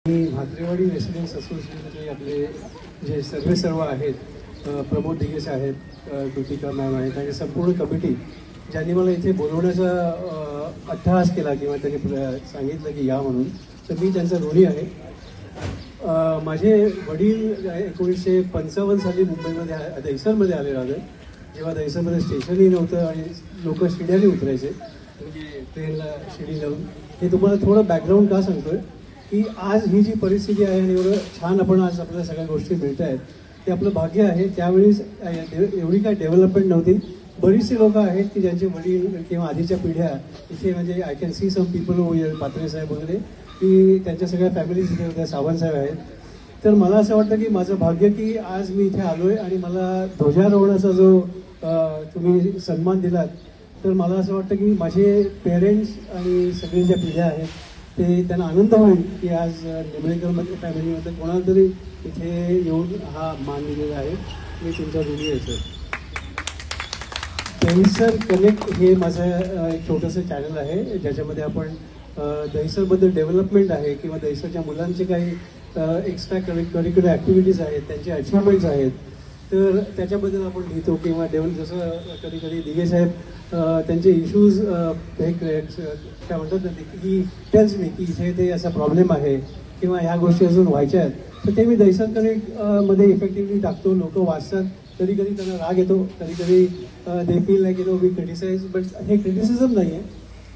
भाद्रेवाडी residents असोसिएशनचे आपले जे सर्व आहेत, प्रमोद दिघे आहेत, कृतिका मॅम आहेत आणि संपूर्ण कमिटी ज्यांनी मला इथे बोलवण्याचा अट्टहास केला किंवा त्यांनी सांगितलं की या म्हणून, तर मी त्यांचा ऋणी आहे. माझे वडील 1955 साली मुंबईमध्ये दहिसरमध्ये आले राहते, जेव्हा दहिसरमध्ये स्टेशनही नव्हतं आणि लोक शिड्याने उतरायचे, म्हणजे ट्रेनला शिडी लावून. हे तुम्हाला थोडं बॅकग्राऊंड का सांगतोय की आज ही जी परिस्थिती आहे आणि एवढं छान आपण आज आपल्याला सगळ्या गोष्टी मिळत आहेत ते आपलं भाग्य आहे. त्यावेळेस एवढी काही डेव्हलपमेंट नव्हती. बरीचशी लोक आहेत की ज्यांचे वडील किंवा आधीच्या पिढ्या इथे, म्हणजे I can see some people over, Patre साहेब वगैरे, की त्यांच्या सगळ्या फॅमिलीज इथे होत्या, सावंत साहेब आहेत. तर मला असं वाटतं की माझं भाग्य की आज मी इथे आलोय आणि मला ध्वजारोहणाचा जो तुम्ही सन्मान दिलात, तर मला असं वाटतं की माझे पेरेंट्स आणि सगळे ज्या पिढ्या आहेत ते त्यांना आनंद होईल की आज निंबळेकरमध्ये फॅमिलीमध्ये कोणाला तरी इथे येऊन हा मान दिलेला आहे. मी तुमचा ऋणी आहे सर. दहिसर कनेक्ट हे माझं एक छोटंसं चॅनल आहे ज्याच्यामध्ये आपण दहिसरबद्दल डेव्हलपमेंट आहे किंवा दहिसरच्या मुलांचे काही एक्स्ट्रा करिक्युलर ॲक्टिव्हिटीज आहेत, त्यांचे अचिव्हमेंट्स आहेत, तर त्याच्याबद्दल आपण लिहितो किंवा जसं कधी कधी दिघे साहेब त्यांचे इश्यूज हे काय म्हणतात ना, की टेल्स मी की इथे ते असा प्रॉब्लेम आहे किंवा ह्या गोष्टी अजून व्हायच्या आहेत, तर ते मी दहिसर कनेक्टमध्ये इफेक्टिव्हली टाकतो. लोक वाचतात, कधी कधी त्यांना राग येतो, कधी कधी they feel like you know we criticise, but हे क्रिटिसिझम नाही आहे.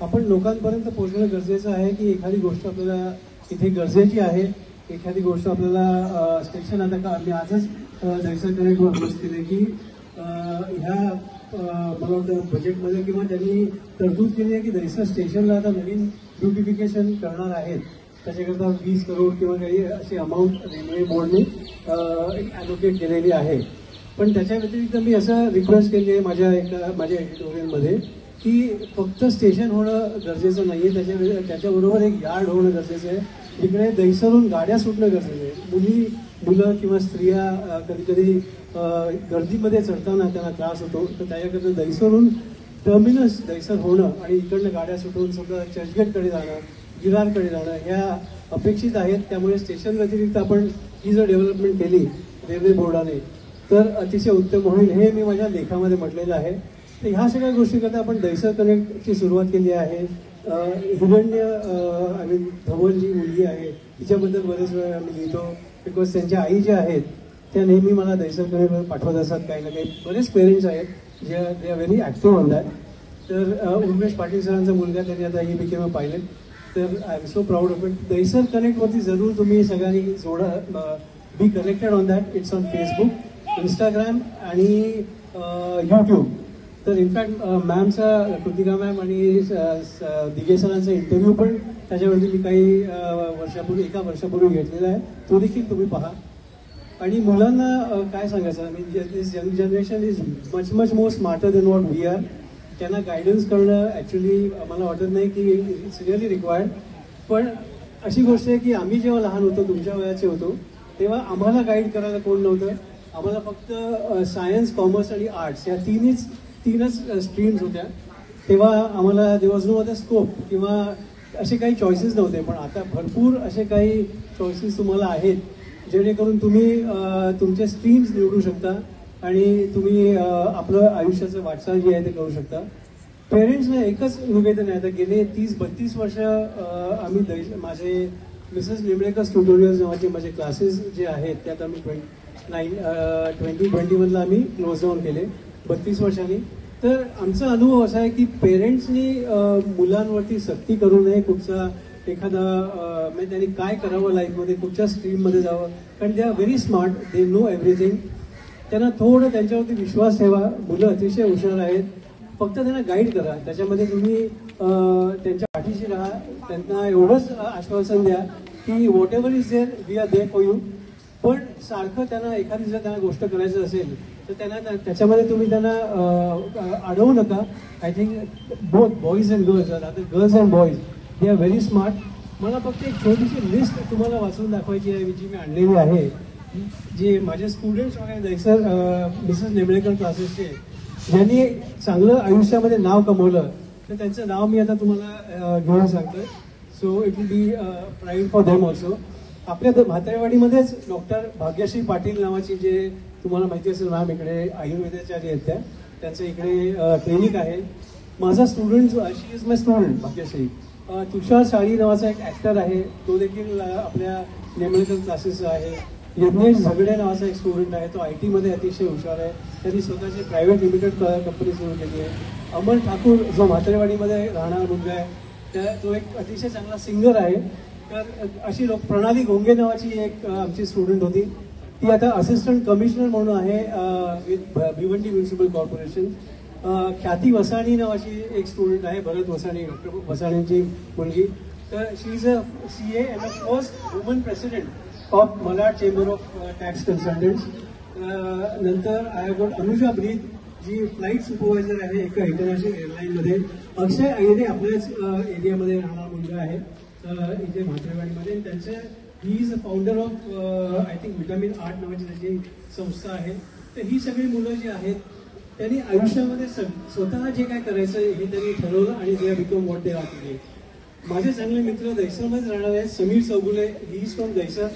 आपण लोकांपर्यंत पोहोचणं गरजेचं आहे की एखादी गोष्ट आपल्याला इथे गरजेची आहे, एखादी गोष्ट आपल्याला स्टेशन. आता का आम्ही आजच दहिसर कनेक्टवर पोस्ट केले की ह्या मला वाटतं बजेटमध्ये किंवा त्यांनी तरतूद केली आहे की दहिसर स्टेशनला आता नवीन ब्युटिफिकेशन करणार आहेत, त्याच्याकरता 20 करोड किंवा काही अशी अमाऊंट रेल्वे बोर्डने ॲलोकेट केलेली आहे. पण त्याच्या व्यतिरिक्त मी असं रिक्वेस्ट केली आहे माझ्या एडिटोरियलमध्ये की फक्त स्टेशन होणं गरजेचं नाही आहे, त्याच्याबरोबर एक यार्ड होणं गरजेचं आहे, जिकडे दहिसरहून गाड्या सुटणं गरजेचं आहे. मुलं किंवा स्त्रिया कधी कधी गर्दीमध्ये चढताना त्यांना त्रास होतो, तर त्याच्याकरता दहिसरहून टर्मिनस दहिसर होणं आणि इकडनं गाड्या सुटवून सुद्धा चर्चगेटकडे जाणं, विरारकडे जाणं ह्या अपेक्षित आहेत. त्यामुळे स्टेशन व्यतिरिक्त आपण ही जर डेव्हलपमेंट केली रेल्वे बोर्डाने तर अतिशय उत्तम होईल, हे मी माझ्या लेखामध्ये म्हटलेलं आहे. तर ह्या सगळ्या गोष्टीकरता आपण दहिसर कनेक्टची सुरुवात केली आहे. हिरण्य धवल जी मुलगी आहे तिच्याबद्दल बरेच वेळा आम्ही लिहितो, बिकॉज त्यांच्या आई ज्या आहेत त्या नेहमी मला दहिसर कनेक्टवर पाठवत असतात. काही ना काही बरेच पेरेंट्स आहेत जे they are very active on that. तर उमेश पाटील सरांचा मुलगा त्यांनी आता ही बिकेम अ पायलट, तर I am so proud of it. Dahisar कनेक्टवरती जरूर तुम्ही सगळ्यांनी be connected on that. It's on Facebook, Instagram आणि यूट्यूब. तर इनफॅक्ट मॅमचा, कृतिका मॅम आणि दिघे सरांचा इंटरव्ह्यू पण त्याच्यावरती मी काही एका वर्षापूर्वी घेतलेला आहे, तो देखील तुम्ही पहा. आणि मुलांना काय सांगायचं, this young generation is much more smarter than what we are. त्यांना गायडन्स करणं ॲक्च्युली मला वाटत नाही की इट्स रिअली रिक्वायर्ड. पण अशी गोष्ट आहे की आम्ही जेव्हा लहान होतो, तुमच्या वयाचे होतो, तेव्हा आम्हाला गाईड करायला कोण नव्हतं. आम्हाला फक्त सायन्स, कॉमर्स आणि आर्ट्स या तीनच स्ट्रीम्स होत्या. तेव्हा आम्हाला देवॉज स्कोप किंवा असे काही चॉईसेस नव्हते. पण आता भरपूर असे काही चॉईसेस तुम्हाला आहेत जेणेकरून तुम्ही तुमचे स्ट्रीम्स निवडू शकता आणि तुम्ही आपलं आयुष्याचं वाटचाल जी आहे ते करू शकता. पेरेंट्सना एकच निवेदन आहे, आता गेले 30-32 वर्ष आम्ही माझे मिसेस निंबळेकर ट्युटोरियल्स नावाचे माझे क्लासेस जे आहेत त्यात आम्ही 2021ला आम्ही क्लोज डाऊन केले 32 वर्षांनी. तर आमचा अनुभव असा आहे की पेरेंट्सनी मुलांवरती सक्ती करू नये. कुठचा एखादा म्हणजे त्यांनी काय करावं लाईफमध्ये, कुठच्या स्ट्रीममध्ये जावं, कारण दे are very smart, they know everything. त्यांना थोडं त्यांच्यावरती विश्वास ठेवा. मुलं अतिशय हुशार आहेत, फक्त त्यांना गाईड करा. त्याच्यामध्ये तुम्ही त्यांच्या पाठीशी राहा. त्यांना एवढंच आश्वासन द्या की whatever is there we are there for you. पण सारखं त्यांना एखादी जर त्यांना गोष्ट करायचं असेल तर त्यांना त्याच्यामध्ये तुम्ही त्यांना अडवू नका. I think both boys and girls, आता girls and boys they are very smart. मला फक्त एक छोटीशी लिस्ट तुम्हाला वाचून दाखवायची आहे जी मी आणलेली आहे, जे माझे स्टुडंट्स वगैरे दहिसर मिसेस निंबळेकर क्लासेसचे ज्यांनी चांगलं आयुष्यामध्ये नाव कमवलं, तर त्यांचं नाव मी आता तुम्हाला घेऊन सांगतोय. So it will be pride for them also. आपल्या म्हातारेवाडीमध्येच डॉक्टर भाग्यश्री पाटील नावाची, जे तुम्हाला माहिती असेल मॅम, इकडे आयुर्वेदाच्या जे आहेत त्यांचं इकडे क्लिनिक आहे. माझा student she is my student Bhagyashree. Tushar Sali नावाचा एक ॲक्टर आहे, तो देखील आपल्या नेमळकर क्लासेसचा आहे. यज्ञेश झगडे नावाचा एक स्टुडंट आहे, तो IT मध्ये अतिशय हुशार आहे. त्यांनी स्वतःची प्रायव्हेट लिमिटेड कंपनी सुरू केली आहे. अमर ठाकूर जो म्हातारेवाडीमध्ये राहणारा मुलगा आहे, तो एक अतिशय चांगला सिंगर आहे. तर अशी प्रणाली घोंगे नावाची एक आमची स्टुडंट होती, ती आता असिस्टंट कमिशनर म्हणून आहे विथ भिवंडी म्युन्सिपल कॉर्पोरेशन. ख्याती वसाणी नावाची एक स्टुडंट आहे, भरत वसाणी, डॉक्टर वसाणींची मुलगी. तर she is a CA and the first woman president of Malad chamber of tax consultants. नंतर आय गॉट अनुजा ब्रीद, जी फ्लाईट सुपरवायझर आहे एका इंटरनॅशनल एअरलाईनमध्ये. अक्षय अय्यरे आपल्याच एरियामध्ये राहणारा मुलगा आहे इथे म्हातारेवाडीमध्ये. त्यांचे he is a founder of I think vitamin art नावाची त्याची संस्था आहे. तर ही सगळी मुलं जी आहेत त्यांनी आयुष्यामध्ये स्वतः जे काय करायचं हे त्यांनी ठरवलं आणि they become what they are today. माझे चांगले मित्र दहिसरमध्येच राहणार आहेत. Sameer Chougule, he is from Dahisar.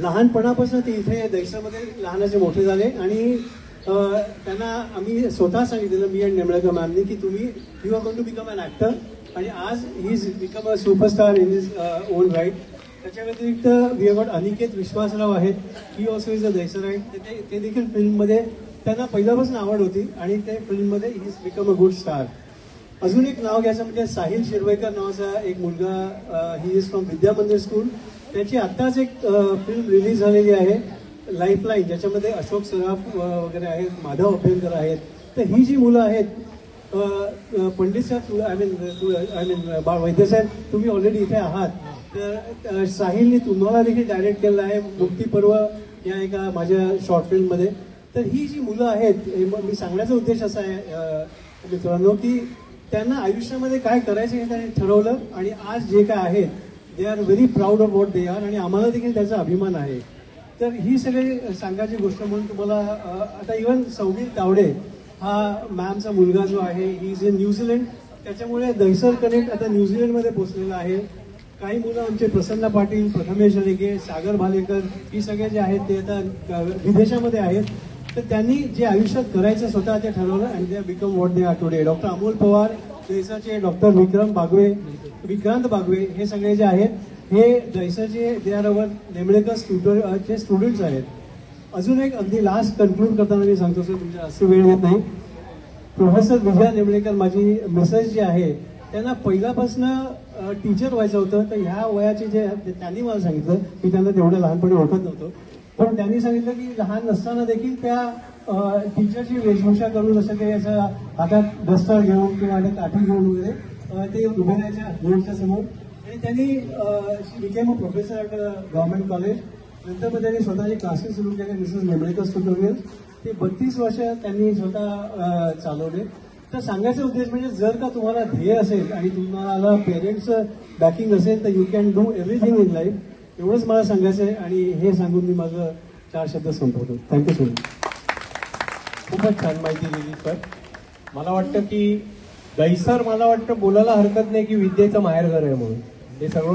लहानपणापासून ते इथे दहिसरमध्ये लहानाचे मोठे झाले आणि त्यांना आम्ही स्वतः सांगितलेलं, मी आणि नेमळकर मॅमनी, की तुम्ही you are going to become an actor. आणि आज he is become a superstar in this own right. त्याच्या व्यतिरिक्त we have got Aniket Vishwasrao आहेत, ही ऑल्सो इज अ दहिसराईट. ते देखील फिल्ममध्ये त्यांना पहिल्यापासून आवड होती आणि ते फिल्ममध्ये ही is become a good star. अजून एक नाव घ्यायचं म्हणजे साहिल शिरवैकर नावाचा एक मुलगा, ही इज फ्रॉम विद्या मंदिर स्कूल. त्याची आत्ताच एक फिल्म रिलीज झालेली आहे, लाईफलाईन, ज्याच्यामध्ये अशोक सराफ वगैरे आहेत, माधव अभ्यंकर आहेत. तर ही जी मुलं आहेत, पंडित साहेब, आय मीन वैद्य साहेब, तुम्ही ऑलरेडी इथे आहात. तर साहिलने तुम्हाला देखील डायरेक्ट केलेलं आहे मुक्तीपर्व या एका माझ्या शॉर्ट फिल्ममध्ये. तर ही जी मुलं आहेत, मी सांगण्याचा उद्देश असा आहे मित्रांनो, की त्यांना आयुष्यामध्ये काय करायचं हे त्यांनी ठरवलं आणि आज जे काय आहेत दे are very proud of what they R आणि आम्हाला देखील त्याचा अभिमान आहे. तर ही सगळी सांगायची गोष्ट म्हणून तुम्हाला आता इव्हन सौमिल तावडे हा मॅमचा मुलगा जो आहे, ही इज इन न्यूझीलंड. त्याच्यामुळे दहिसर कनेक्ट आता न्यूझीलंडमध्ये पोहोचलेला आहे. काही मुलं आमचे प्रसन्न पाटील, प्रथमेश अलिगे, सागर भालेकर, ही सगळे जे आहेत ते आता विदेशामध्ये आहेत. तर त्यांनी जे आयुष्यात करायचं स्वतः ते ठरवलं आणि they become what they are today. Doctor Amol Pawar, दहिसरचे डॉक्टर विक्रांत बागवे, हे सगळे जे आहेत हे दहिसरचे दे आर अवर नेमळेकर चे स्टुडंट्स आहेत. अजून एक अगदी लास्ट कन्क्लूड करताना मी सांगतो सर, तुमच्या जास्त वेळ येत नाही. प्रोफेसर विजया नेमळेकर, माझी मिसेस जी आहे, त्यांना पहिल्यापासून टीचर व्हायचं होतं. तर ह्या वयाचे जे त्यांनी मला सांगितलं, मी त्यांना तेवढं लहानपणी ओळखत नव्हतो, पण त्यांनी सांगितलं की लहान नसताना देखील त्या टीचरची वेशभूषा करून, असं काही असं हातात डस्टर घेऊन किंवा हातात काठी घेऊन वगैरे ते उभे राहायच्या बोर्डच्या समोर. आणि त्यांनी became a professor at government college. नंतर मग त्यांनी स्वतःचे क्लासेस सुरू केले, मिसेस नेमळेकर ट्युटोरियल्स. ते 32 वर्ष त्यांनी स्वतः चालवले. तर सांगायचा उद्देश म्हणजे जर का तुम्हाला ध्येय असेल आणि तुम्हाला पेरेंट्सचं बॅकिंग असेल तर you can do everything in life. एवढंच मला सांगायचं आहे आणि हे सांगून मी माझं 4 शब्द संपवतो. Thank you so much. खूपच छान माहिती दिली सर. मला वाटतं की दहिसर, मला वाटतं बोलायला हरकत नाही की विद्येचं माहेरघर आहे म्हणून. हे सगळं